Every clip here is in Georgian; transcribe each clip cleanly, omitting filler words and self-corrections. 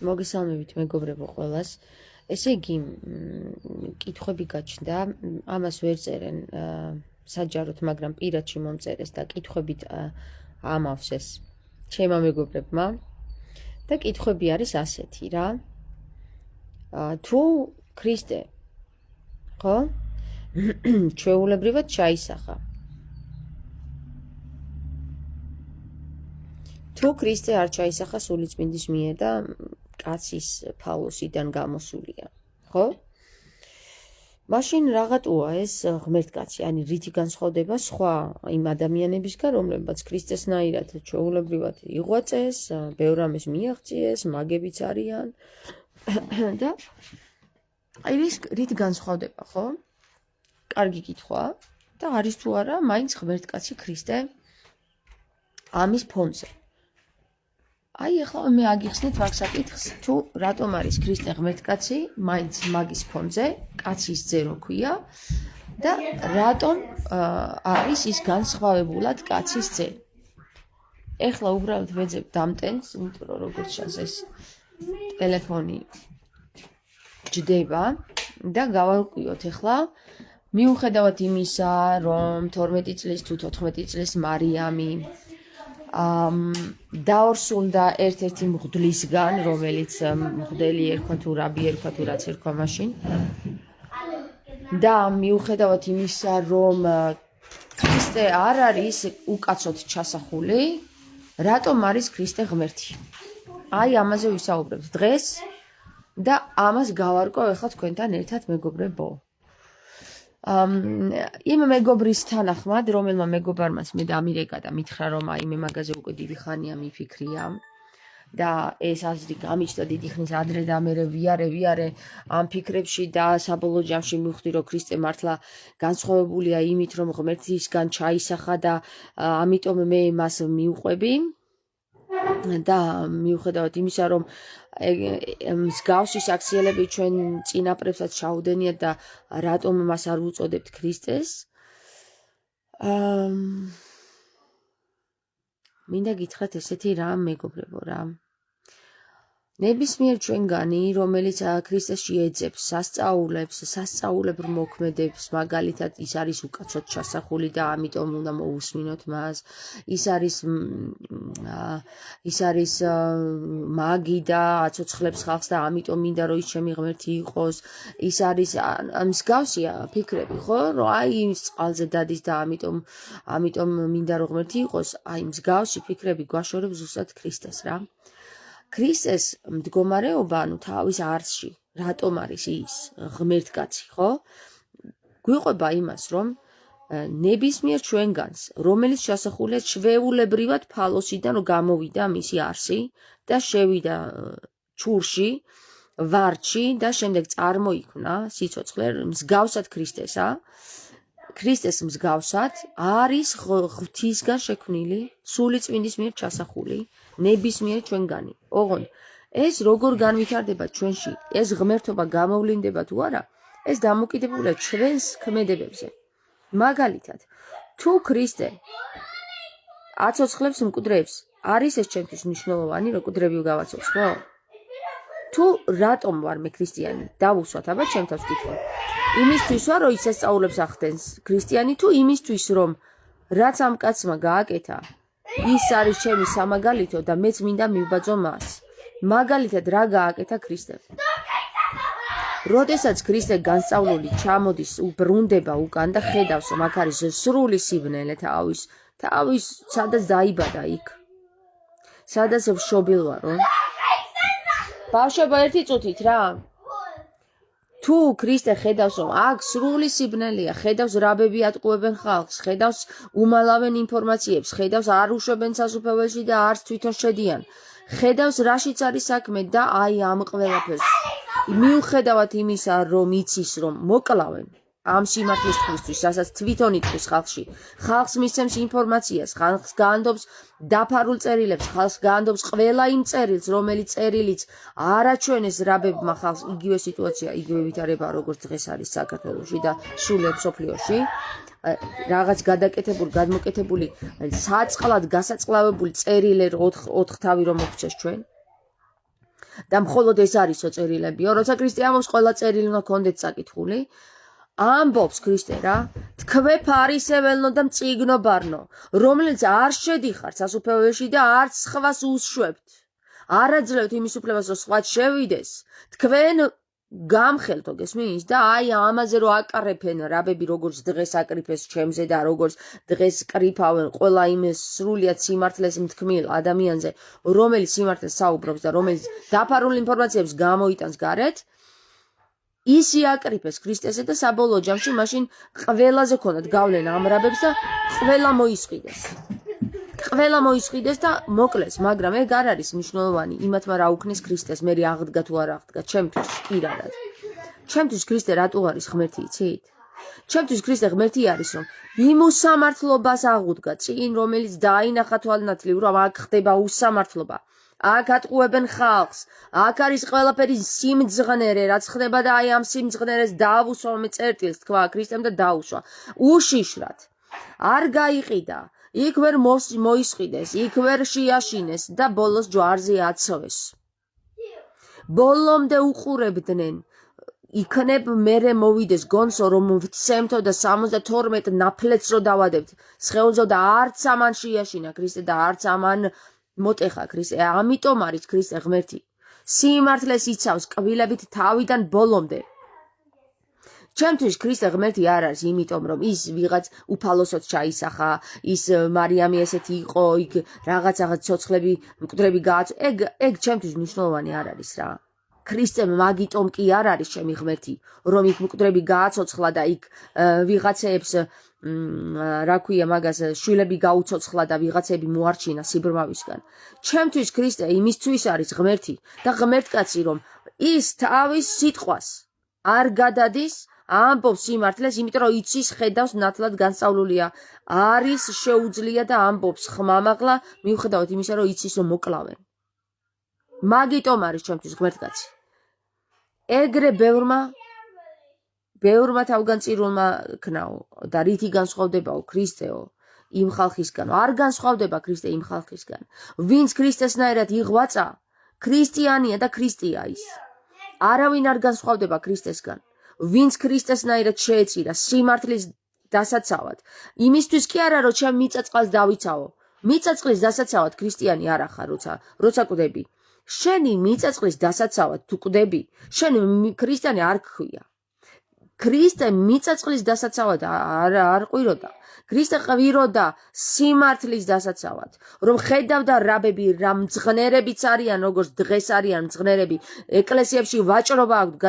მოგესალმებით მეგობრებო ყველას. ესე იგი, კითხვები გაჩნდა, ამას ვერ წერენ საჯაროდ, მაგრამ პირადში მომწერეს და კითხვებით ამავს ეს ჩემმა მეგობრებმა. და კითხვები არის ასეთი რა. თუ ქრისტე, ხო? ჩვეულებრივად ჩაისახა. თუ ქრისტე არ ჩაისახა სულიწმინდის მიერ და კაცის ფალოსიდან გამოსულია, ხო? მაშინ რაღაცაა ეს ღმერთკაცი, ანუ რითი განსხვავდება სხვა იმ ადამიანებისგან, რომლებიც ქრისტესნაირად ჩვეულებრივად იღვაწეს, ბევრ რამეს მიაღწიეს, მაგებიც არიან და აი ეს რითი განსხვავდება, ხო? კარგი კითხვაა და არის თუ არა მაინც ღმერთკაცი ქრისტე ამის ფონზე. აი ახლა მე აგიხსნით მაგ საკითხს, თუ რატომ არის ქრისტე ღმერთკაცი, მაინც მაგის ფონზე, კაცის ძე რო ქვია და რატომ არის ის განსხვავებულად კაცის ძე. ეხლა უბრალოდ ვეძებ დამტენს, იმიტომ რომ როგორც ჩანს ეს ტელეფონი ჯდება და გავარკვიოთ ახლა მიუხედავად იმისა, რომ 12 წლის თუ 14 წლის მარიამი დაორსულდა ერთ-ერთი მღვდლისგან, რომელიც მღვდელი ერქვა თუ რაბი ერქვა თუ რაც ერქვა მაშინ. და მიუხედავად იმისა, რომ ქრისტე არ არის უკაცოდ ჩასახული, რატომ არის ქრისტე ღმერთი? აი ამაზე ვისაუბრებთ დღეს და ამას გავარკვევ ახლა თქვენთან ერთად მეგობრებო. იმ მეგობრის თანახმად, რომელმა მეგობარმაც მე დამირეკა და მითხრა, რომ აი მე მაგაზე უკვე დიდი ხანია მიფიქრია და ეს აზრი გამიჩნდა დიდი ხნის ადრე და მე ვიარე ამ ფიქრებში და საბოლოო ჯამში მივხვდი, რომ ქრისტე მართლა განსხვავებულია იმით, რომ ღმერთისგან ჩაისახა და ამიტომ მე მას მიუყვები. და მიუხედავად იმისა, რომ მსგავსი საქციელები ჩვენ წინაპრებსაც ჩაუდენიათ და რატომ მას არ უწოდებთ ქრისტეს, მინდა გითხრათ ესეთი რამ მეგობრებო რა. ნებისმიერ ჩვენგანი, რომელიც ქრისტეში ეძებს, სასწაულებრივ მოქმედებს, მაგალითად ის არის უკაცოდ ჩასახული და ამიტომ უნდა მოусმინოთ მას. ის არის მაგი და აცოცხლებს ხალხს და ამიტომ მინდა რომ ის ჩემი ღმერთი იყოს. ის არის მსგავსია ფიქრები, ხო? რომ აი ის წყალზე დადის და ამიტომ მინდა რომ ღმერთი იყოს. აი მსგავსი ფიქრები გვაშორებს ზუსტად ქრისტეს რა. ქრისტეს მდგომარეობა, ანუ თავის არსში, რატომ არის ის ღმერთკაცი, ხო? გვიყვება იმას, რომ ნებისმიერ ჩვენგანს, რომელიც ჩასახულია ჩვეულებრივად ფალოსიდან, რომ გამოვიდა მისი არსი და შევიდა ჩურში, ვარდში და შემდეგ წარმოიქმნა სიცოცხლე მსგავსად ქრისტესა. ქრისტეს მსგავსად არის ღვთისგან შექმნილი, სულიწმინდის მიერ ჩასახული, ნებისმიერ ჩვენგანი. ოღონდ ეს როგორ განვითარდება ჩვენში, ეს ღმერთობა გამოვლინდება თუ არა, ეს დამოკიდებულია ჩვენს ქმედებებზე. მაგალითად, თუ ქრისტე აცოცხლებს მკვდრებს, არის ეს ჩემთვის მნიშვნელოვანი, რომ მკვდრები გავაცოცხლო? თუ რატომ ვარ მე ქრისტიანი? დავუსვათ, აბა ჩემთავს ვკითხავ. იმისთვის ვარ, რომ ის სწავლებს ახდენს ქრისტიანი, თუ იმისთვის, რომ რაც ამ კაცმა გააკეთა, ის არის ჩემი სამაგალითო და მეც მინდა მივბაძო მას. მაგალითად, რა გააკეთა ქრისტემ? როდესაც ქრისტე განსწავლული ჩამოდის, უბრუნდება უკან და ხედავს, რომ აქ არის სრული სიბნელე თავის, სადაც დაიბადა იქ. სადაც ვშობილვარო. ბავშვებო, ერთი წუთით რა. თუ ქრისტე ხედავს, რომ აქ სრული სიბნელეა, ხედავს რაბები ატყუებენ ხალხს, ხედავს უმალავენ ინფორმაციებს, ხედავს არ უშვებენ სასუფეველში და არც თვითონ შედიან, ხედავს რაშიც არის საქმე და აი ამ ყველაფერს. მიუხედავად იმისა, რომ იცის, რომ მოკლავენ ამ სიმართლისთვის, რასაც თვითონ იტყვის ხალხში, ხალხს მისცემს ინფორმაციას, ხალხს გაანდობს დაფარულ წერილებს, ხალხს გაანდობს ყველა იმ წერილს, რომელიც წერილიც არაჩვენეს რაბებმა ხალხს, იგივე სიტუაცია, იგივე ვითარება, როგორც დღეს არის საქართველოში და სულიად მსოფლიოში. რაღაც გადმოკეთებული საწყლად გასაწყლავებული წერილერ 4 თავი რომ მოგწეს ჩვენ. და მხოლოდ ეს არისო წერილებიო, როცა ქრისტე ამბობს, ყველა წერილი უნდა გქონდეთ საკითხული. ამბობს ქრისტე რა, თქვე ფარისეველნო და მწიგნო ბარნო, რომელიც არ შედიხართ სასუფეველში და არც სხვას უსშვებთ. არაძლევთ იმის უფლებას, რომ სხვა შევიდეს, თქვენ გამხელთო გესმის და აი ამაზე რომ აკარებენ რაბები როგორც დღეს აკრიფეს ჩემზე და როგორც დღეს კრიფავენ ყველა იმ სრულიად სიმართლეს მთქმილ ადამიანზე, რომელიც სიმართლეს საუბრობს და რომელიც დაფარულ ინფორმაციებს გამოიტანს გარეთ, ის იაკრიფეს ქრისტესზე და საბოლოო ჯამში მაშინ ყველაზე ქონდათ გავლენა ამ რაბებს და ყველა მოისყიდეს და მოკლეს, მაგრამ ეგ არ არის მნიშვნელოვანი იმათმა რა უქნეს ქრისტეს, მე აღდგა თუ არ აღდგა, ჩემთვის პირადად. ჩემთვის ქრისტე რატო არის ღმერთი, იცით? ჩემთვის ქრისტე ღმერთი არის, რომ იმ უსამართლობას აღუდგა წინ, რომელიც დაინახა თვალნათლივ, რომ აქ ხდება უსამართლობა. აქ ატყუებენ ხალხს, აქ არის ყველაფერი სიმძღნერე, რაც ხდება და აი ამ სიმძღნერეს დაავუსვა მე წერტილს თქვა ქრისტემ და დაუშვა. უშიშრად. არ გაიყიდა. იქ ვერ მოისყიდეს, იქ ვერ შეაშინეს და ბოლოს ჯვარზე აცოვეს. ბოლომდე უყურებდნენ, იქნებ მერე მოვიდეს გონსო, რომ ვცემთო და 72 ნაფლეთს რო დავადებთ. სხეულზო და არც ამან შეაშინა ქრისტე და არც ამან მოტეხა ქრისტე. ამიტომ არის ქრისტე ღმერთი. სიმართლეს იცავს კბილებით თავიდან ბოლომდე. ჩემთვის ქრისტე ღმერთი არ არის, იმიტომ რომ ის ვიღაც უფალოსოდ ჩაისახა, ის მარიამი ესეთი იყო, იქ რაღაც ცოცხლები, მკვდრები გააცო. ეგ ჩემთვის მნიშვნელოვანი არ არის რა. ქრისტემ მაგიტომ კი არ არის ჩემი ღმერთი, რომ იქ მკვდრები გააცოცხლა და იქ ვიღაცეებს რა ქვია მაგას შვილები გაუცოცხლა და ვიღაცები მოარჩინა სიბრმავისგან. ჩემთვის ქრისტე იმისთვის არის ღმერთი და ღმერთკაცი, რომ ის თავის სიტყვას არ გადადის, ამბობს სიმართლეს, იმიტომ რომ იცის, ხედავს, ნათლად განსწავლულია, არის შეუძლია და ამბობს ხმამაღლა, მიუხედავად იმისა, რომ იცის, რომ მოკლავენ. მაგიტომ არის ჩემთვის ღმერთკაცი. ეგრე ბევრმა თავგანწირულმა ქნაო და რითი განსხვავდებაო ქრისტეო იმ ხალხისგან, არ განსხვავდება ქრისტე იმ ხალხისგან, ვინც ქრისტესნაირად იღვაწა, ქრისტიანია და ქრისტია ის. არავინ არ განსხვავდება ქრისტესგან. ვინც ქრისტესნაირად შეეწირა სიმართლის დასაცავად, იმისთვის კი არა, რომ ჩემ მიწაწყალს დავიცავო. მიწაწყლის დასაცავად ქრისტიანი არ ახარ, როცა კვდები. შენი მიწაწყლის დასაცავად თუ კვდები, შენი ქრისტიანი არ გქვია. ქრისტე მიწაწყლის დასაცავად არ ყვიროდა. ქრისტე ყვიროდა სიმართლის დასაცავად, რომ ხედავდა რაბები, რა მძღნერებიც არიან, როგორც დღეს არიან მძღნერები, ეკლესიებში ვაჭრობა აქვს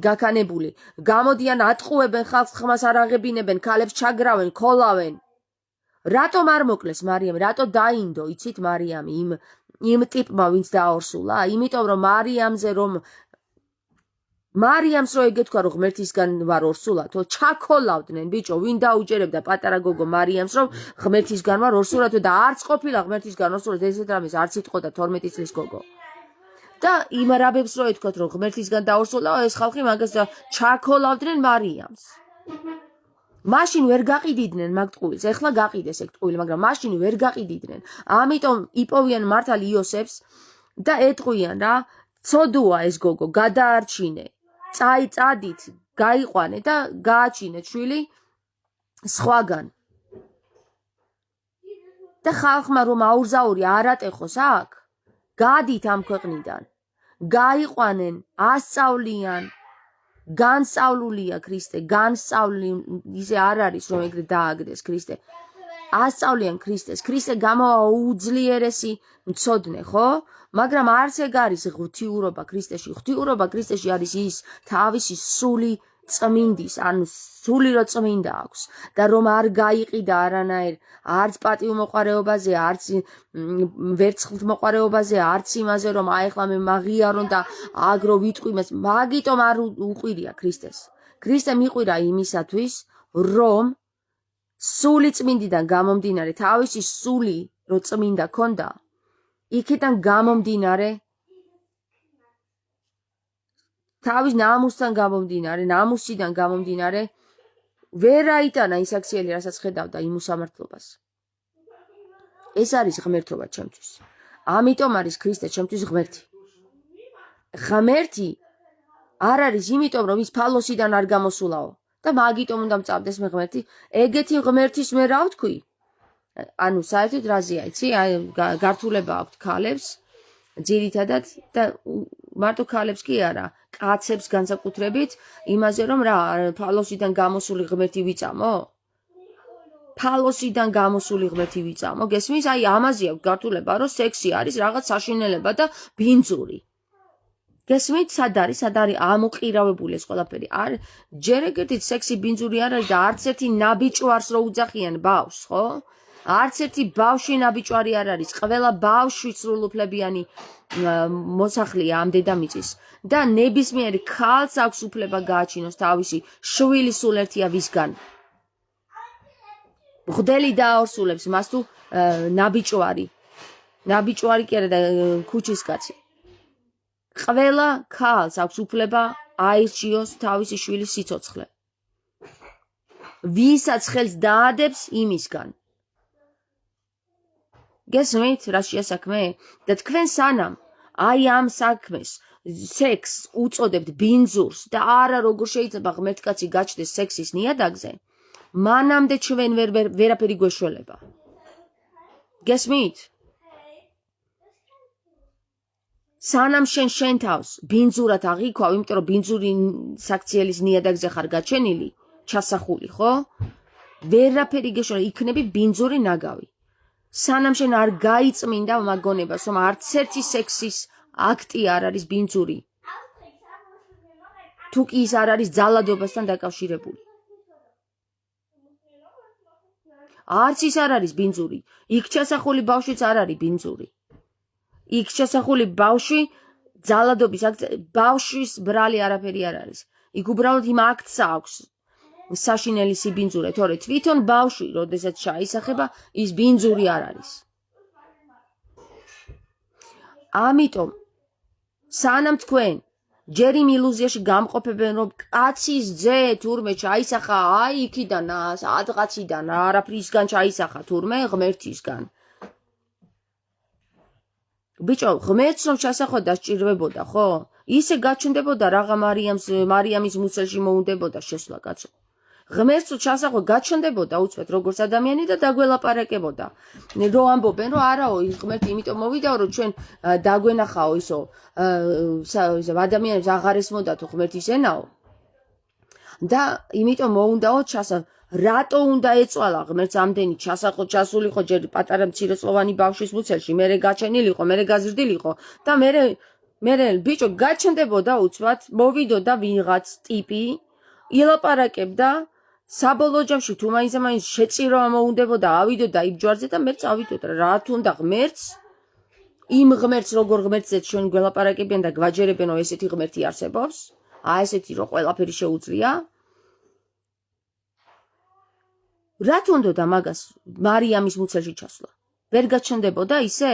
გაქანებული, გამოდიან ატყუებენ ხალხს, ხმას არ აღებინებენ, ქალებს ჩაგრავენ, ქოლავენ. რატომ არ მოკლეს მარიამი, რატო დაინდო, იცით მარიამი იმ ტიპმა, ვინც დაორსულა? იმიტომ რომ მარიამს რო ეგეთქვა, რომ ღმერთისგან ვარ ორსულათო, ჩაქოლავდნენ ბიჭო, ვინ დაუჭერებდა პატარა გოგო მარიამს, რომ ღმერთისგან ვარ ორსულათო და არც ყოფილა ღმერთისგან ორსულად, ესეთ რამეს არც იტყოდა 12 წლის გოგო. და იმ რაბებს რო ეთქვათ, რომ ღმერთისგან დაორსულაო, ეს ხალხი მაგას ჩაქოლავდნენ მარიამს. მაშინ ვერ გაყიდიდნენ მაგ ტყუილს, ეხლა გაყიდეს ეგ ტყუილი, მაგრამ მაშინ ვერ გაყიდიდნენ. ამიტომ იპოვიან მართალ იოსებს და ეტყვიან რა, ცოდუა ეს გოგო, გადაარჩინე. წადით, გაიყვანე და გააჩინე შვილი სხვაგან. და ხალხმა რომ აურზაური არ ატეხოს აქ, გადით ამ ქვეყნიდან. გაიყვანენ, ასწავლიან. განსწავლულია ქრისტე, ისე არ არის რომ ეგრე დააგდეს ქრისტე. ასწავლიან ქრისტეს, ქრისტე გამოვა უძლიერესი მცოდნე, ხო? მაგრამ არც ეგ არის ღვთიურობა ქრისტეში. ღვთიურობა ქრისტეში არის ის თავისი სული წმინდის, ანუ სული რო წმინდა აქვს და რომ არ გაიყიდა არანაირ არც პატივმოყვარეობაზე, არც ვერცხლთმოყვარეობაზე, არც იმაზე რომ აეხლა მე მაღიარონ და აგრო ვიტყვი მას, მაგიტომ არ უყვირია ქრისტეს. ქრისტე მიყვირა იმისათვის, რომ სული წმინდიდან გამომდინარე, თავისი სული რო წმინდა ქონდა, იქიდან გამომდინარე თავის ნამუსიდან გამომდინარე ვერ აიტანა ის აქციელი, რასაც ხედავდა იმ უსამართლობას. ეს არის ღმერთობა ჩემთვის. ამიტომ არის ქრისტე ჩემთვის ღმერთი. ღმერთი არ არის იმიტომ რომ ის ფალოსიდან არ გამოსულაო და მაგიტომ უნდა მწავდეს მე ღმერთი ეგეთი ღმერთის მე რა ვთქვი ანუ საერთოდ რაზეა იცი აი გართულება აქვს ქალებს ძირითადად და მარტო ქალებს კი არა კაცებს განსაკუთრებით იმაზე რომ რა ფალოსიდან გამოსული ღმერთი ვიწამო ფალოსიდან გამოსული ღმერთი ვიწამო გესმის აი ამაზე აქვს გართულება რომ სექსი არის რაღაც საშინელება და ბინძური გესმით სად არის ამოყირავებული ეს ყველაფერი არ ჯერ ეგეთით სექსი ბინძური არ არის და არც ერთი ნაბიჭვარს რო უძახიან ბავშვს ხო არც ერთი ბავშვი ნაბიჭვარი არ არის ყველა ბავშვი სრულუფლებიანი მოსახლეა ამ დედამიწის და ნებისმიერი ქალს აქვს უფლება გააჩინოს თავისი შვილი სულ ერთია ვისგან მღვდელი დააორსულებს მას თუ ნაბიჭვარი კი არა და ქუჩის კაცი ყველა ქალს აქვს უფლება აირჩიოს თავისი შვილის სიცოცხლე ვისაც ხელს დაადებს იმისგან გესმით რა შეასაქმე და თქვენ სანამ აი ამ საქმეს სექს უწოდებთ ბინძურს და არა როგორ შეიძლება ღმერთკაცი გაჩნდეს სექსის ნიადაგზე მანამდე ჩვენ ვერაფერი გვეშველება გესმით სანამ შენ თავს ბინძურად აღიქვავ იმიტომ რომ ბინძური საქციელის ნიადაგზე ხარ გაჩენილი ჩასახული ხო ვერაფერი გეშველება იქნები ბინძური ნაგავი სანამ შენ არ გაიწმინდა მაგონებას რომ არც ერთი სექსის აქტი არ არის ბინძური თუ კი ის არ არის ძალადობასთან დაკავშირებული არც ის არ არის ბინძური იქ ჩასახული ბავშვიც არ არის ბინძური იქ ჩასახული ბავშვი ძალადობის ბავშვის ბრალი არაფერი არ არის იქ უბრალოდ იმ აქტს აქვს საშინელი სიბინძურე თორე თვითონ ბავშვი როდესაც ჩაისახება ის ბინძური არ არის ამიტომ სანამ თქვენ ჯერ იმ ილუზიაში გამყოფებენ რომ კაცის ძე თურმე ჩაისახა აი იქიდან ადღაციდან არაფრისგან ჩაისახა თურმე ღმერთისგან ბიჭო ღმერთს რომ ჩასახვა დასჭირდებოდა ხო ისე გაჩნდებოდა რაღა მარიამის მუცელში მოუნდებოდა შესვლა კაცო ღმერთს ჩასახვა გაჩნდებოდა უცბად როგორც ადამიანი და დაგველაპარაკებოდა რო ამბობენ რომ არაო ღმერთი იმიტომ მოვიდაო რომ ჩვენ დაგვენახაო ისო ადამიანებს აღარ ესმოდათო ღმერთის ენაო და იმიტომ მოუნდაო რატო უნდა ეწვალა ღმერთს ამდენი ჩასულიყო ჯერ პატარა მცირეწლოვანი ბავშვის მუცელში მერე გაჩენილიყო მერე გაზრდილიყო და მერე ბიჭო გაჩნდებოდა უცბად მოვიდოდა ვიღაც ტიპი ილაპარაკებდა საბოლოო ჯამში თუ მაინც შეწირვა მოუნდებოდა ავიდოდა იმ ჯვარზე და მე წავიდოდა რა თუნდა ღმერთს იმ ღმერთს როგორ ღმერთზეც ჩვენ გველაპარაკებიან და გვაჯერებენ რომ ესეთი ღმერთი არსებობს ესეთი რომ ყველაფერი შეუძლია რა თუნდოდა მაგას მარიამის მუცელში ჩასვლა ვერ გაჩნდებოდა ისე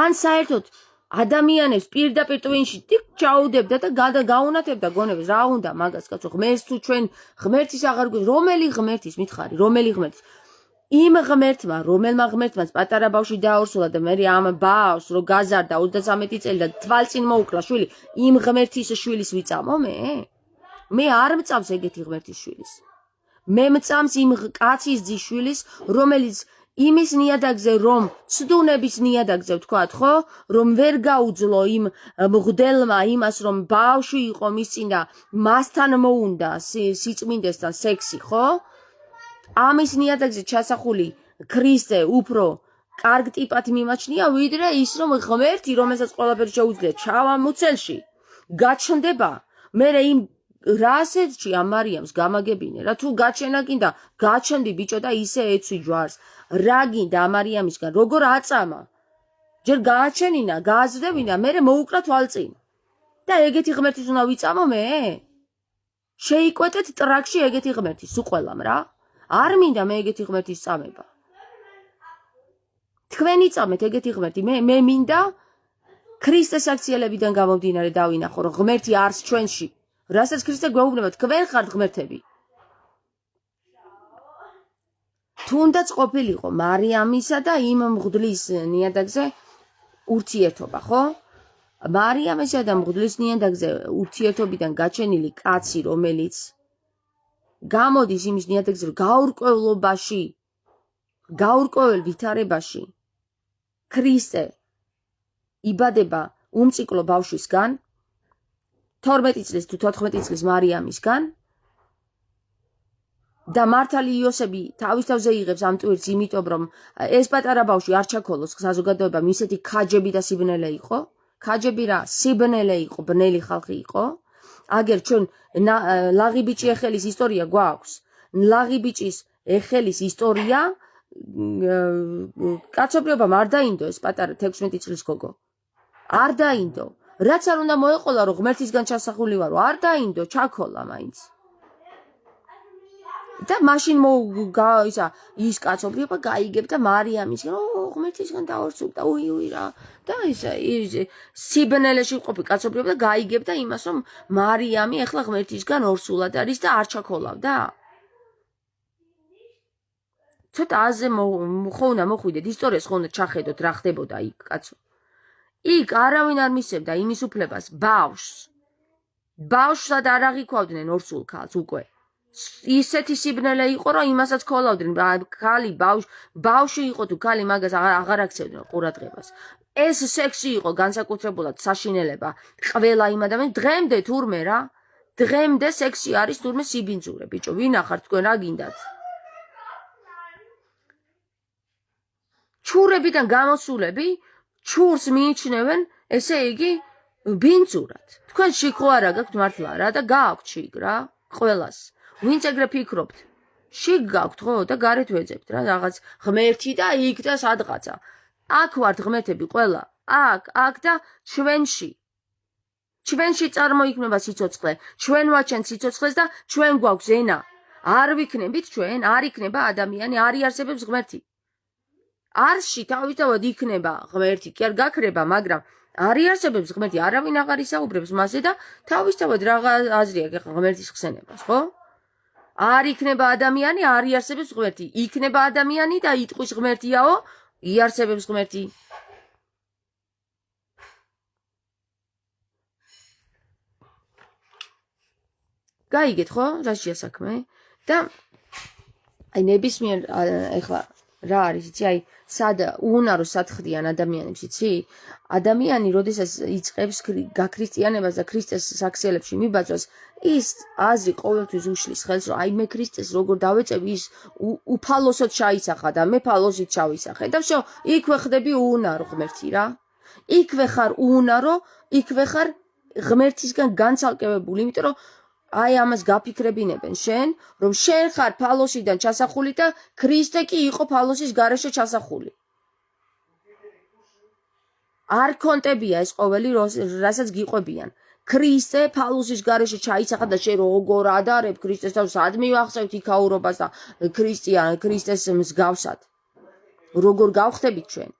ან საერთოდ ადამიანებს პირდაპირ ტვინში ტიკ ჩაუდებდა და გაუნათებდა გონებას რა უნდა მაგას კაცო ღმერთს თუ ჩვენ ღმერთის აღარ რომელი ღმერთის მითხარი რომელი ღმერთის იმ ღმერთმა რომელმა ღმერთმაც პატარა ბავშვი დააორსულა და მე ამ ბავშვს რო გაზარდა 33 წელი და თვალწინ მოუკლა შვილი იმ ღმერთის შვილის ვიწამო მე არ მწავს ეგეთი ღმერთის შვილის მე მწამს იმ კაცის ძიშვილის რომელიც იმის ნიადაგზე რომ ცდუნების ნიადაგზე ვთქვათ ხო რომ ვერ გაუძლო იმ მღვდელმა იმას რომ ბავშვი იყო მის წინ და მასთან მოუნდა სიწმინდესთან სექსი ხო ამის ნიადაგზე ჩასახული ქრისტე უფრო კარგ ტიპად მიმაჩნია ვიდრე ის რომ ღმერთი რომელსაც ყველაფერი შეუძლია ჩავა მუცელში გაჩნდება მე იმ რასეთში ამ მარიამს გამაგებინე რა თუ გაჩენა გინდა გაჩენდი ბიჭო და ისე ეცვი ჯვარს რა გინდა ამ მარიამისგან როგორ აწამა ჯერ გააჩენინა გააზრდებინა მე მოუკრა თვალწინ და ეგეთი ღმერთის უნდა ვიწამო მე შეიკვეთეთ ტრაქში ეგეთი ღმერთის უყველამ რა არ მინდა მე ეგეთი ღმერთის წამება თქვენი წამეთ ეგეთი ღმერთი მე მინდა ქრისტეს აქციელებიდან გამომდინარე დავინახო რომ ღმერთი არს ჩვენში რასაც ქრისტე გვეუბნება თქვენ ხართ ღმერთები თუნდაც ყოფილიყო მარიამისა და იმ მღვდლის ნიადაგზე ურთიერთობა, ხო? მარიამისა და მღვდლის ნიადაგზე ურთიერთობიდან გაჩენილი კაცი, რომელიც გამოდის იმის ნიადაგზე, რომ გაურკვევლობაში, გაურკვეველ ვითარებაში ქრისტე იბადება უმციკლო ბავშვისგან, 12 წლის თუ 14 წლის მარიამისგან და მართალი იოსები თავის თავზე იღებს ამ ტვირთს, იმიტომ რომ ეს პატარა ბავშვი არ ჩაქოლოს საზოგადოებამ, ისეთი ქაჯები და სიბნელე იყო, ქაჯები რა, სიბნელე იყო, ბნელი ხალხი იყო. აგერ ჩვენ ლაღი ბიჭი ეხელის ისტორია გვაქვს. ლაღი ბიჭის ეხელის ისტორია კაცობრიობამ არ დაინდო ეს პატარა 16 წლის გოგო. არ დაინდო. რაც არ უნდა მოეყოლა, რომ ღმერთისგან ჩასახული ვარო, არ დაინდო, ჩაქოლა მაინც. და მაშინ ის კაცობრიობა გაიგებდა მარიამისგან, ღმერთისგან დაორსულდა, უი რა. და სიბნელეში ყოფილი კაცობრიობა და გაიგებდა იმას, რომ მარიამი ახლა ღმერთისგან ორსულად არის და არ ჩაქოლავდა. ცოტა აზე ხო უნდა მოხვიდეთ, ისტორიას ხო უნდა ჩახედოთ, რა ხდებოდა იქ, კაცო. იქ არავინ არ მისცემდა იმის უფლებას ბავშვსად არ აღიქვავდნენ ორსულ ქალს უკვე. ისეთი სიბნელე იყო, რომ იმასაც ქოლავდნენ, ქალი ბავშვი იყო თუ ქალი, მაგას აღარ აქცევდნენ ყურადღებას. ეს სექსი იყო განსაკუთრებულად საშინელება ყველა იმ ადამიანს. დღემდე თურმე რა, დღემდე სექსი არის თურმე სიბინძურე, ბიჭო, ვინახარ თქვენ რა გინდათ? ჩურებიდან გამოსულები ჩურს მიიჩნევენ, ესე იგი, ბინძურად. თქვენ შიგ ხო არა გაქვთ მართლა რა და გააქვთ შიგ რა, ყველას. ვინც ეგრე ფიქრობთ, შიგ გაქვთ ხო და გარეთ ვეძებთ რა, რაღაც ღმერთი და იქ და სადღაცა. აქ ვართ ღმერთები ყველა, აქ და ჩვენში. ჩვენში წარმოიქმნება სიცოცხლე, ჩვენ ვაჩენთ სიცოცხლეს და ჩვენ გვაქვს ენა. არ ვიქნებით ჩვენ, არ იქნება ადამიანი, არ იარსებებს ღმერთი. არსში თავისთავად იქნება ღმერთი, კი არ გაქრება, მაგრამ არ იარსებებს ღმერთი, არავინ აღარ ისაუბრებს მასზე და თავისთავად რაღა აზრი აქვს ღმერთის ხსენებას, ხო? არ იქნება ადამიანი, არ იარსებებს ღმერთი. იქნება ადამიანი და იტყვის ღმერთიაო, იარსებებს ღმერთი. გაიგეთ ხო? რაშია საქმე? და აი ნებისმიერ ეხლა რა არის, იცი, აი სად უუნარო სათხდიან ადამიანებს, იცი? ადამიანი, როდესაც იწყებს გაქრისტიანებას და ქრისტეს საქციელებში მიბაძვას, ის აზრი ყოველთვის უშლის ხელს, რომ აი მე ქრისტეს როგორ დავეწევი, ის უფალოსოდ ჩაისახა და მე ფალოსით ჩავისახე და всё, იქვე ხდები უუნარო ღმერთი რა. იქვე ხარ უუნარო, იქვე ხარ ღმერთისგან განცალკევებული, იმიტომ რომ აი ამას გაფიქრებინებენ შენ, რომ შენ ხარ ფალოსიდან ჩასახული და ქრისტე კი იყო ფალოსის გარეშე ჩასახული. არ კონტებია ეს ყოველი, რასაც გიყვებიან. ქრისტე ფალოსის გარეშე ჩაისახა და შენ როგორ ადარებ ქრისტეს თავს, სად მივახსევთ იქაურობას და ქრისტეს მსგავსად. როგორ გავხდებით ჩვენ?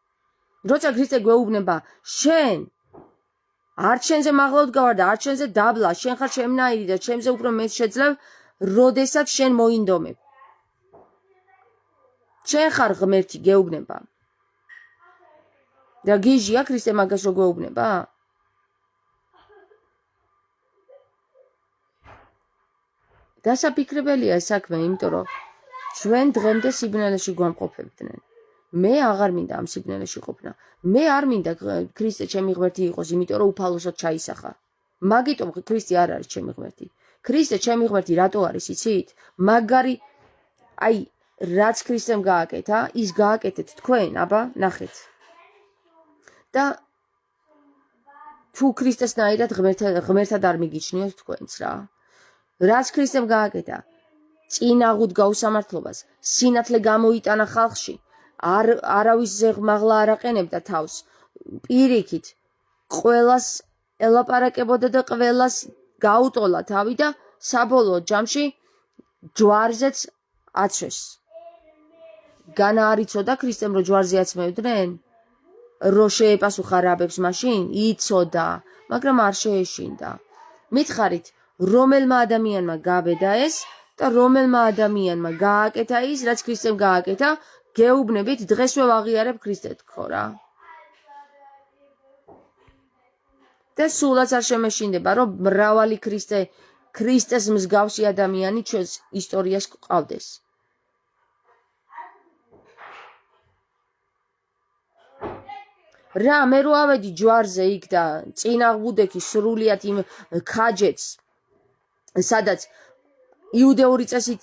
როცა ქრისტე გვეუბნება, შენ არ ჩვენზე მაღლა ვდგავარ და არ ჩვენზე დაბლა, შენ ხარ ჩემნაირი და ჩემზე უფრო მეტ შეძლებ, როდესაც შენ მოინდომებ. შენ ხარ ღმერთი, გეუბნება. და გიჟია ქრისტე მაგას რო გვეუბნება? დასაფიქრებელია ეს საქმე, იმიტომ რომ ჩვენ დღემდე სიბნელეში გვამყოფებდნენ. მე აღარ მინდა ამ სიბნელეში ყოფნა. მე არ მინდა ქრისტე ჩემი ღმერთი იყოს, იმიტომ რომ უფალოსოდ ჩაისახა. მაგიტომ ქრისტე არ არის ჩემი ღმერთი. ქრისტე ჩემი ღმერთი რატო არის, იცით? მაგარი აი რაც ქრისტემ გააკეთა, ის გააკეთეთ თქვენ, აბა, ნახეთ. და თუ ქრისტესნაირად ღმერთად არ მიგიჩნიოთ თქვენც რა. რაც ქრისტემ გააკეთა, წინ აღუდგა უსამართლობას, სინათლე გამოიტანა ხალხში, არავისზე მაღლა არ აყენებდა თავს, პირიქით ყველას ელაპარაკებოდა და ყველას გაუტოლა თავი და საბოლოო ჯამში ჯვარზეც აცვეს. განაარიცოდა ქრისტემ რო ჯვარზე აცმევდნენ? რო შეეპასუხა რაბებს მაშინ? იცოდა, მაგრამ არ შეეშინდა. მითხარით, რომელმა ადამიანმა გაბედა ეს და რომელმა ადამიანმა გააკეთა ის, რაც ქრისტემ გააკეთა, გეუბნებით დღესვე ვაღიარებ ქრისტე თქო რა. და სულაც არ შემეშინდება, რომ მრავალი ქრისტეს მსგავსი ადამიანი ჩვენს ისტორიას ყავდეს. რა მე რო ავედი ჯვარზე იქ და წინ აღბუდექი სრულიად იმ ქაჯეთს, სადაც იუდეური წესით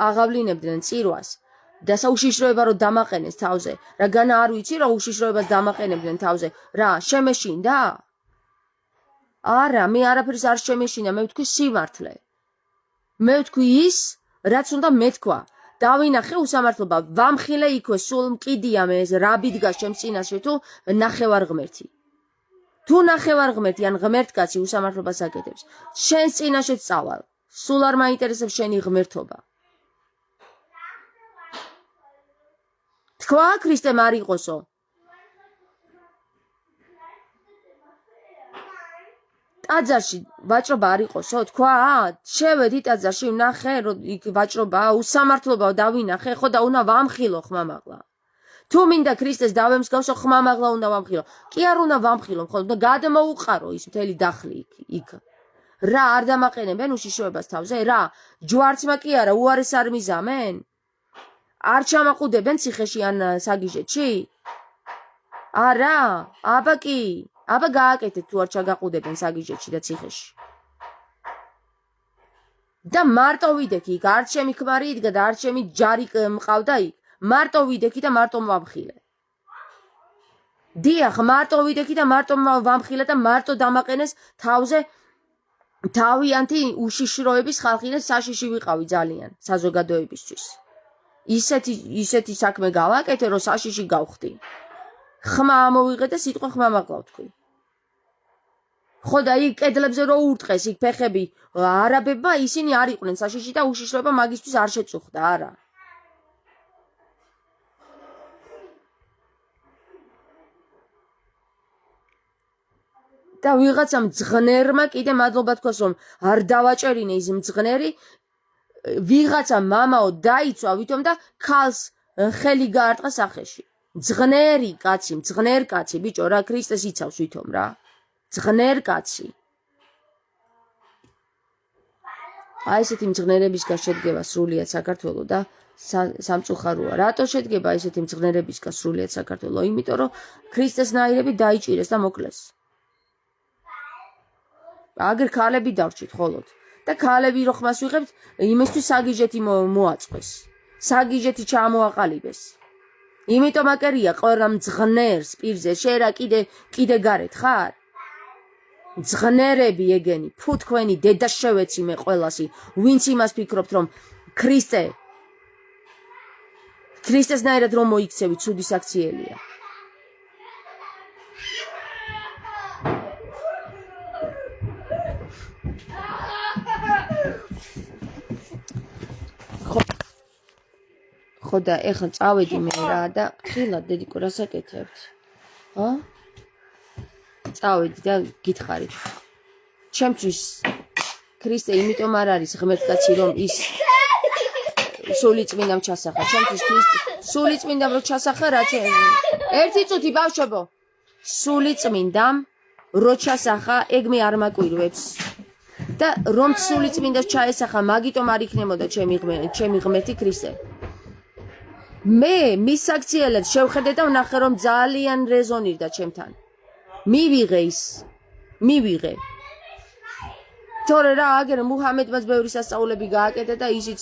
აღავლინებდნენ წირვას და უშიშროება რომ დამაყენეს თავზე, რადგან არ ვიცი რომ უშიშროებას დამაყენებდნენ თავზე, რა შემეშინდა? არა, მე არაფერს არ შემეშინა, მე ვთქვი სიმართლე. მე ვთქვი ის, რაც უნდა მეთქვა. დავინახე უსამართლობა, ვამხილე იქვე, სულ მკიდია მე ეს რაბი დგას ჩემს წინაშე თუ ნახევარ ღმერთი. თუ ნახევარ ღმერთი ან ღმერთკაცი უსამართლობას აკეთებს, შენს წინაშე წავალ. სულ არ მაინტერესებს შენი ღმერთობა. თქვა ქრისტემ არ იყოსო. ტაძარში ვაჭრობა არ იყოსო, თქვა, შევედი ტაძარში, ვნახე, რომ იქ ვაჭრობა, უსამართლობა დავინახე, ხო და უნდა ვამხილო ხმამაღლა. თუ მინდა ქრისტეს დავემსგავსო, ხმამაღლა უნდა ვამხილო. კი არ უნდა ვამხილო, ხო, და გადმოუყარო ის მთელი დახლი იქ. რა არ დამაყენებენ უშიშროებას თავზე? რა ჯვარცმა კი არა, უარეს არ მიზამენ? არ ჩამაყუდებენ ციხეში ან საგიჟეთში? არა, აბა კი, აბა გააკეთეთ თუ არ ჩაგაყუდებენ საგიჟეთში და ციხეში. და მარტო ვიდექი იქ, არც ჩემი ქმარი იდგა და არც ჩემი ჯარი მყავდა იქ. მარტო ვიდექი და მარტო ვამხილე. დიახ, მარტო ვიდექი და მარტო ვამხილე და მარტო დამაყენეს თავზე თავიანთი უშიშროების ხალხი და საშიში ვიყავი ძალიან საზოგადოებისთვის. ისეთი საქმე გავაკეთე, რომ საშიში გავხდი. ხმა ამოვიღე და სიტყვა ხმამაღლა ვთქვი. ხო და იქ კედლებზე რო ურტყეს იქ ფეხები არაბებმა, ისინი არ იყვნენ საშიში და უშიშროება მაგისთვის არ შეწუხდა, არა. და ვიღაცა მძღნერმა კიდე მადლობა თქვას, რომ არ დავაჭერინე ის მძღნერი, ვიღაცა მამაო დაიცვა ვითომ და ქალს ხელი გაარტყა სახეში. მძღნერი კაცი, მძღნერ კაცი, ბიჭო, რა ქრისტეს იცავს ვითომ რა. მძღნერ კაცი. აი ესეთი მძღნერებისგან შედგება სრულიად საქართველო და სამწუხაროა. რატო შედგება ესეთი მძღნერებისგან სრულიად საქართველო? იმიტომ რომ ქრისტესნაირები დაიჭირეს და მოკლეს. აგერ ქალები დავრჩით ხოლოდ და ქალები რო ხმას ვიღებთ, იმისთვის საგიჟეთი მოაწყვეს. საგიჟეთი ჩამოაყალიბეს. იმიტომ აკერია ყველა მძღნერს პირზე, შენ რა კიდე გარეთ ხარ? მძღნერები ეგენი, ფუ თქვენი დედა შევეცი მე ყველასი, ვინც იმას ფიქრობთ, რომ ქრისტესნაირად რომ მოიქცევი, ცუდი საქციელია. ხო და ეხლა წავედი მე რა და ხილად დედიკო რას აკეთებთ? წავედი და გითხარით. ჩემთვის ქრისტე იმიტომ არ არის ღმერთკაცი, რომ ის სულიწმინდამ ჩასახა. ჩემთვის ქრისტე სულიწმინდამ რო ჩასახა, რა ერთი წუთი ბავშვებო. სულიწმინდამ რო ჩასახა, ეგ მე არ მაკვირვებს. და რომ სულიწმინდას ჩაესახა, მაგიტომ არ იქნებოდა ჩემი ღმერთი ქრისტე. მე მის საქციელებს შევხედე და ვნახე, რომ ძალიან რეზონირდა ჩემთან. მივიღე. თორე რა აგერ მუჰამედმაც ბევრი სასწაულები გააკეთა და ისიც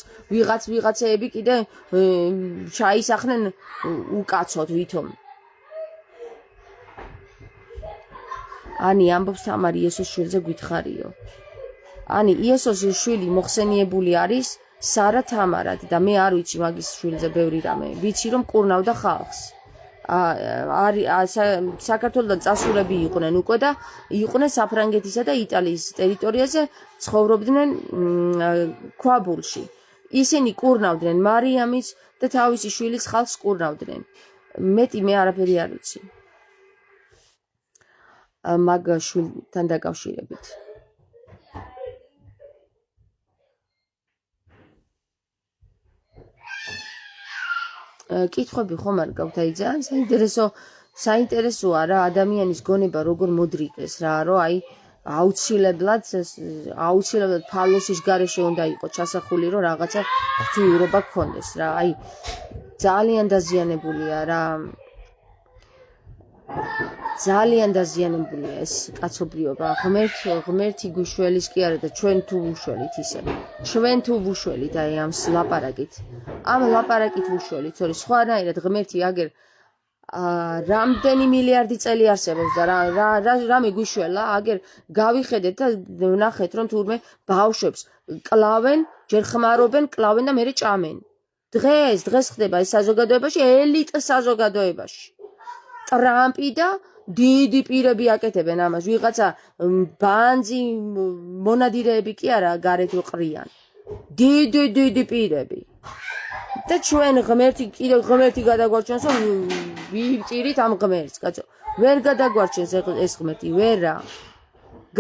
ვიღაცეები კიდე ჩაისახნენ უკაცოდ ვითომ.ანი ამბობს თამარი იესოს შვილზე გითხარიო. ani იესოს შვილი მოხსენიებული არის სარა თამარად და მე არ ვიცი მაგის შვილზე ბევრი რამე. ვიცი რომ კურნავდა ხალხს. საქართველოდან წასულები იყვნენ უკვე და იყვნენ საფრანგეთისა და იტალიის ტერიტორიაზე, ცხოვრობდნენ ქვაბულში. ისინი კურნავდნენ მარიამის და თავისი შვილის ხალხს კურნავდნენ. მეტი მე არაფერი არ ვიცი. მაგ შვილთან დაკავშირებით. კითხვები ხომ არ გაქვთ, აი ძალიან საინტერესოა რა ადამიანის გონება როგორ მოდრიგეს რა, რომ აი აუცილებლად ფალოსის გარეშე უნდა იყოს ჩასახული, რომ რაღაცა ღვთიურობა გქონდეს რა, აი ძალიან დაზიანებულია რა. ძალიან დაზიანებულია ეს კაცობრიობა. ღმერთი გუშველის კი არა და ჩვენ თუ ვუშველით ისე. ჩვენ თუ ვუშველით აი ამ ლაპარაკით. ამ ლაპარაკით ვუშველით, თორე სხვანაირად ღმერთი აგერ რამდენი მილიარდი წელი არსებობს და რამე გვიშველა, აგერ გავიხედეთ და ვნახეთ რომ თურმე ბავშვებს კლავენ, ჯერ ხმარობენ, კლავენ და მერე ჭამენ. დღეს ხდება ეს საზოგადოებაში, ელიტ საზოგადოებაში. ტრამპი და დიდი პირები აკეთებენ ამას. ვიღაცა ბანძი მონადირეები კი არა, გარეთ ყრიან. დიდი პირები. და ჩვენ ღმერთი გადაგვარჩენს, რომ ვივწირით ამ ღმერთს, კაცო. ვერ გადაგვარჩენს ეს ღმერთი, ვერა.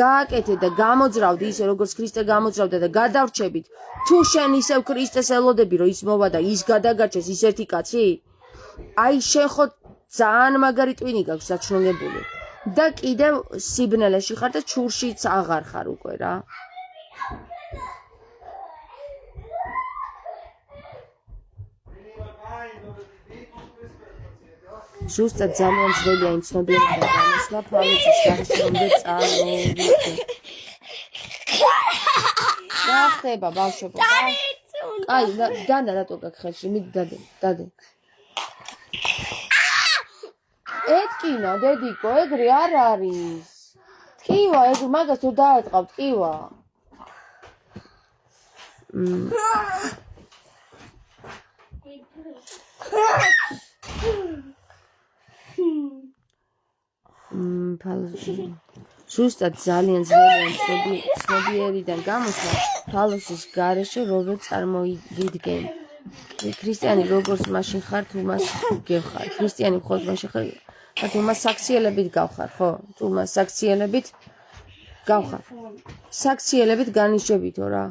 გააკეთეთ და გამოძრავთ ისე, როგორც ქრისტე გამოძრავდა და გადავრჩებით. თუ შენ ისევ ქრისტეს ელოდები, რომ ის მოვა და ის გადაგარჩეს ის ერთი კაცი, აი შენ ხო ძალიან მაგარი ტვინი გაქვს საჩვენებული და კიდევ სიბნელეში ხარ და ჩურშიც აღარ ხარ უკვე რა. ზუსტად ძალიან ძნელია იმ ცნობიერებიდან გამოსვლა, ფალოსის გარეშე რომდე წავიდე. რა ხდება ბავშვებო? აი, დანა რატო გაგხელში? მიდადე. ეთკინა, დედიკო, ეგრე არ არის. ტკივა, ეგ მაგას თუ დაატყავ, ტკივა. ზუსტად ძალიან ძნელია ცნობიერიდან გამოსვლა, ფალოსის გარეშე როგორ წარმოგიდგენ. ქრისტიანი როგორც მაშინ ხარ, თუ მას გეხარ. ქრისტიანი მხოლოდ მაშინ ხარ, თუ მას საქციელებით გავხარ, ხო? თუ მას საქციელებით გავხარ. მაგ განიშებითო რა.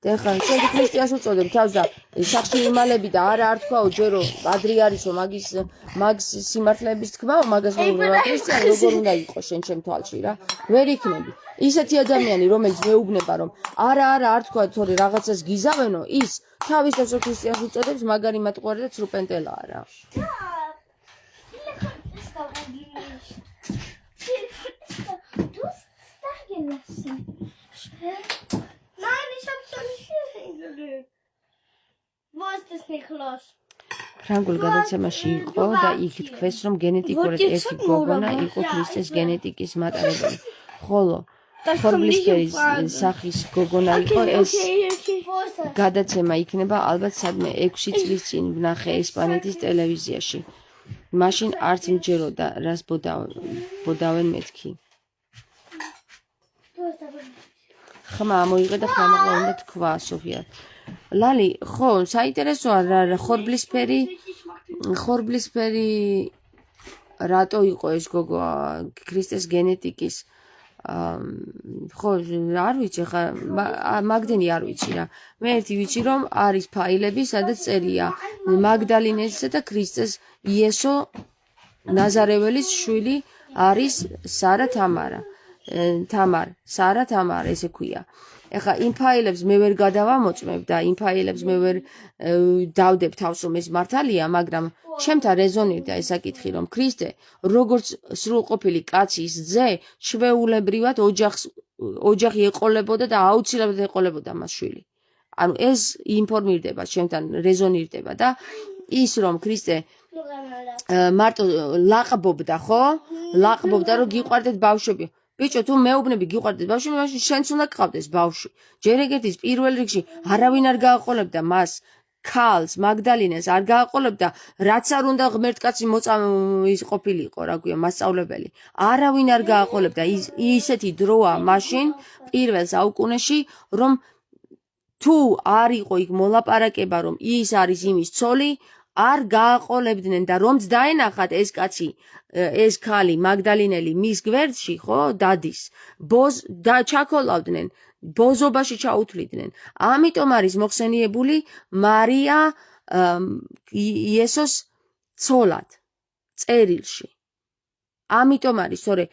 და ხან შენ ქრისტიანს უწოდებ თავს და სახში იმალები და არა არ თქვაო ჯერო ადრე არისო მაგის სიმართლეების თქმაო მაგას როგორ ქრისტიანი როგორ უნდა იყოს შენ ჩემ თვალში რა. ვერ იქნები. ისეთი ადამიანი რომელიც მეუბნება რომ არა არ თქვა თორე რაღაცას გიზავენო ის თავის თავს ქრისტიანს უწოდებს მაგარი მატყუარი და ცრუპენტელაა რა. ფრანგულ გადაცემაში იყო და იქ თქვეს რომ გენეტიკურად ერთი გოგონა იყო ქრისტეს გენეტიკის მატარებელი. ხოლო ხორბლისფერი სახის გოგონა იყო ეს გადაცემა იქნება ალბათ სადმე 6 წლის წინ ვნახე ესპანეთის ტელევიზიაში. მაშინ არც მჯეროდა რას ბოდავენ მეთქი. ხმა მოიღე და ხმა უნდა თქვა სოფია. ლალი, ხო, საინტერესოა რა ხორბლისფერი რატო იყო ეს გოგო ქრისტეს გენეტიკის ხო, არ ვიცი ხა მაგდენი არ ვიცი რა. მე ერთი ვიცი რომ არის ფაილები, სადაც წერია მაგდალინესა და ქრისტეს იესო ნაზარეველის შვილი არის სარა თამარ, ესე ქვია. ეხა იმ ფაილებს მე ვერ გადავამოწმებ და იმ ფაილებს მე ვერ დავდებ თავს რომ ეს მართალია, მაგრამ ჩემთან რეზონირდა ეს საკითხი რომ ქრისტე როგორც სრულყოფილი კაცის ძე ჩვეულებრივად ოჯახი ეყოლებოდა და აუცილებლად ეყოლებოდა მას შვილი. ანუ ეს ინფორმირდება ჩემთან რეზონირდება და ის რომ ქრისტე მარტო ლაყბობდა ხო? ლაყბობდა რომ გიყვარდეთ ბავშვები. ბიჭო თუ მეუბნები გიყვარდეთ ბავშვი, მაშინ შენც უნდა გყავდეს ბავშვი. ჯერ ეგეთის პირველ რიგში არავინ არ გააყოლებდა მას, ქალს, მაგდალინეს არ გააყოლებდა, რაც არ უნდა ღმერთკაცი ის ყოფილიყო, რა ქვია, მასწავლებელი. არავინ არ გააყოლებდა. ისეთი დროა მაშინ პირველ საუკუნეში, რომ თუ არ იყო იქ მოლაპარაკება, რომ ის არის იმის ცოლი, არ გააყოლებდნენ და რომც დაენახათ ეს კაცი, ეს ქალი მაგდალინელი მის გვერდში, ხო, დადის, და ჩაქოლავდნენ, ბოზობაში ჩაუთვლიდნენ. ამიტომ არის მოხსენიებული მარია იესოს ცოლად წერილში. ამიტომ არის, თორე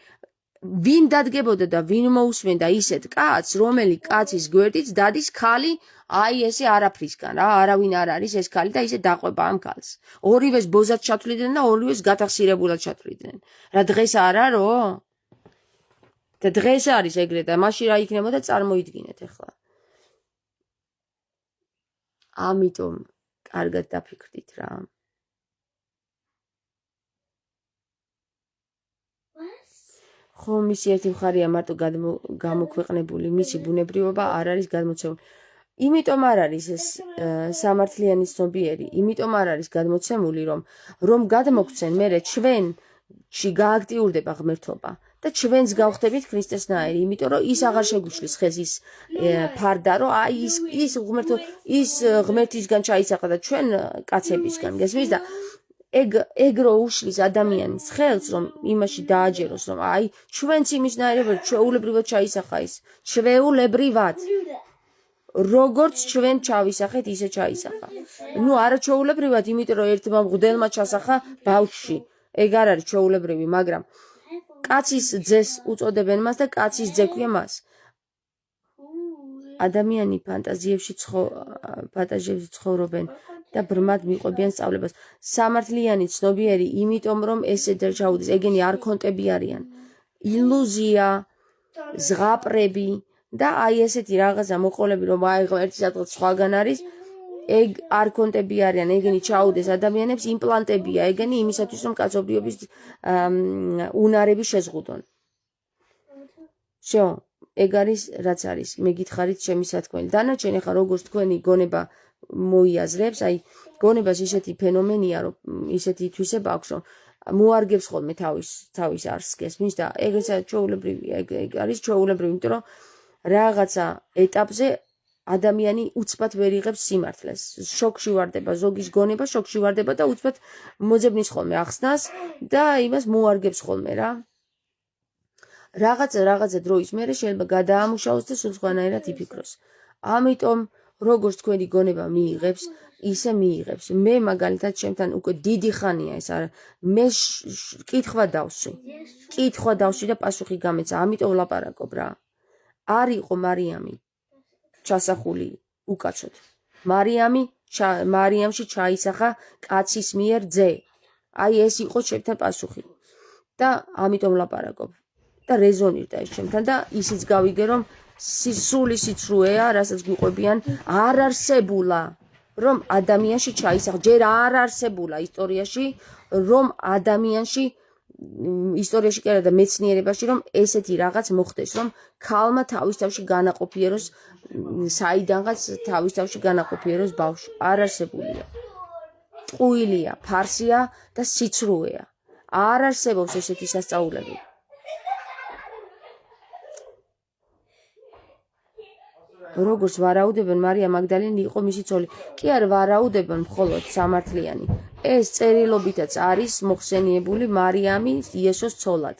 ვინ დადგებოდა და ვინ მოусმენდა ისეთ კაცს, რომელი კაცის გვერდით დადის ქალი აი ესე არაფრისგან რა, არავინ არ არის ეს ქალი და ისე დაყვება ამ ქალს. ორივეს ბოზად ჩათვლიდნენ და ორივეს გათახსირებულად ჩათვლიდნენ. რა დღეს არარო? და დღეს არის ეგრე და მაშინ რა იქნებოდა წარმოიდგინეთ ახლა. ამიტომ კარგად დაფიქრდით რა. ხო, მისი ერთი მხარეა მარტო გამოქვეყნებული, მისი ბუნებრივობა არ არის გადმოცემული. იმიტომ არ არის ეს სამართლიანი ცნობიერი, იმიტომ არ არის გადმოცემული, რომ გადმოგცენ მერე ჩვენში გააქტიურდება ღმერთობა და ჩვენს გავხდებით ქრისტესნაირი, იმიტომ რომ ის აღარ შეგვიშლის ხეს ის ფარდა, რომ აი ის ღმერთისგან ჩაისახა და ჩვენ კაცებისგან გესმის და ეგ რო უშლის ადამიანის ხელს, რომ იმაში დააჯეროს, რომ აი ჩვენც იმისნაირებად ჩვეულებრივად ჩაისახა ის, ჩვეულებრივად როგორც ჩვენ ჩავისახეთ, ისე ჩაისახა. ნუ არა ჩვეულებრივად, იმიტომ რომ ერთმა მღვდელმა ჩასახა ბავშვი. ეგ არ არის ჩვეულებრივი, მაგრამ კაცის ძეს უწოდებენ მას და კაცის ძე ქვია მას. ადამიანი ფანტაზიებში ცხოვრობენ და ბრმად მიყვებიან სწავლებას. სამართლიანი ცნობიერი, იმიტომ რომ ესე ჩაუდის, ეგენი არქონტები არიან. ილუზია, ზღაპრები და აი ესეთი რაღაცა მოყოლები, რომ აი ერთი სადღაც სხვაგან არის, ეგ არქონტები არიან, ეგენი ჩაუდეს ადამიანებს, იმპლანტებია, ეგენი იმისათვის, რომ კაცობრიობის უნარები შეზღუდონ. всё, ეგ არის რაც არის, მე გითხარით ჩემი სათქმელი. დანარჩენი ხა როგორც თქვენი გონება მოიაზრებს, აი გონებას ისეთი ფენომენია, რომ ისეთი თვისება აქვს, რომ მოარგებს ხოლმე თავის არსს გესმის და ეგეცა ჩვეულებრივია, ეგ არის ჩვეულებრივი, იმიტომ რომ რაღაცა ეტაპზე ადამიანი უცბად ვერ იღებს სიმართლეს. შოკში ვარდება, ზოგის გონება შოკში ვარდება და უცბად მოძებნის ხოლმე ახსნას და იმას მოარგებს ხოლმე რა. რაღაცა დროის მერე შეიძლება გადაამუშავოს და სულ სხვანაირად იფიქროს. ამიტომ როგორც თქვენი გონება მიიღებს, ისე მიიღებს. მე მაგალითად ჩემთან უკვე დიდი ხანია ეს არა. მე კითხვა დავსვი და პასუხი გამეცა. ამიტომ ვლაპარაკობ რა. არ იყო მარიამი ჩასახული უკაცოდ. მარიამში ჩაისახა კაცის მიერ ძე. აი ეს იყო ჩემთან პასუხი. და ამიტომ ვლაპარაკობ. და რეზონირდა ეს ჩემთან და ისიც გავიგე, რომ სრული სიცრუეა, რასაც გვიყვებიან, არ არსებულა, რომ ადამიანში ჩაისახა. ჯერ არ არსებულა ისტორიაში, რომ ადამიანში ისტორიაში კი არა და მეცნიერებაში, რომ ესეთი რაღაც მოხდეს, რომ ქალმა თავის თავში განაყოფიეროს, საიდანღაც თავის თავში განაყოფიეროს ბავშვი. არ არსებულია. ტყუილია, ფარსია და სიცრუეა. არ არსებობს ესეთი სასწაულები. როგორც ვარაუდებენ, მარია მაგდალინი იყო მისი ცოლი. კი არ ვარაუდებენ მხოლოდ სამართლიანი. ეს წერილობითაც არის მოხსენიებული მარიამი იესოს ცოლად.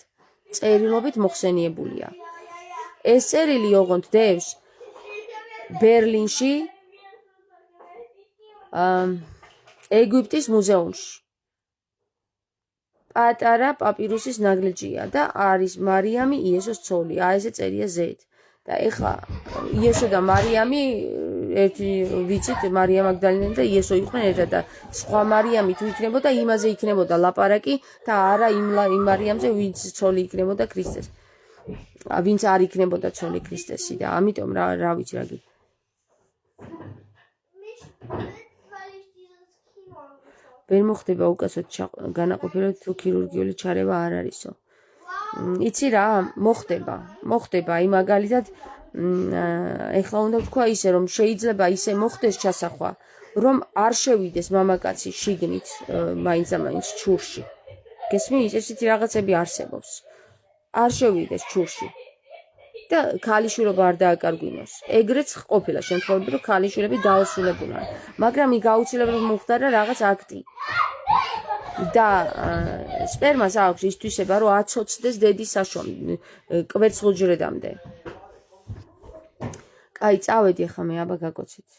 წერილობით მოხსენიებულია. ეს წერილი ოღონდ დევს ბერლინში ეგვიპტის მუზეუმში. პატარა პაპირუსის ნაგლეჯია და არის მარიამი იესოს ცოლი. ესე წერია ზედ. და ეხლა იესო და მარიამი ერთი ვიცით, მარია მაგდალინელი და იესო იყვნენ ერთად და სხვა მარიამი თუ იქნებოდა, იმაზე იქნებოდა ლაპარაკი და არა იმ მარიამზე, ვინც ცოლი იქნებოდა ქრისტეს. ვინც არ იქნებოდა ცოლი ქრისტესი და ამიტომ რა ვიცი რა გიქ. ვერ მოხდება უკაცოდ განაყოფიერებად თუ ქირურგიული ჩარევა არ არისო. იცი რა, მოხდება, აი მაგალითად ეხლა უნდა თქვა ისე, რომ შეიძლება ისე მოხდეს ჩასახვა, რომ არ შევიდეს მამაკაცი შიგნით მაინც და მაინც ჩურში. გესმის, ესეთი რაღაცები არსებობს. არ შევიდეს ჩურში. და ქალიშვილობა არ დააკარგვინოს. ეგრეც ყოფილა შემთხვევები, რომ ქალიშვილები დაოსულებულან. მაგრამ იქ აუცილებლად მოხდარა რაღაც აქტი. და სპერმას აქვს ის თვისება, რომ აცოცდეს დედის საშუალებით კვერცხუჯრედამდე. კაი, წავედი ახლა მე აბა გაკოცით.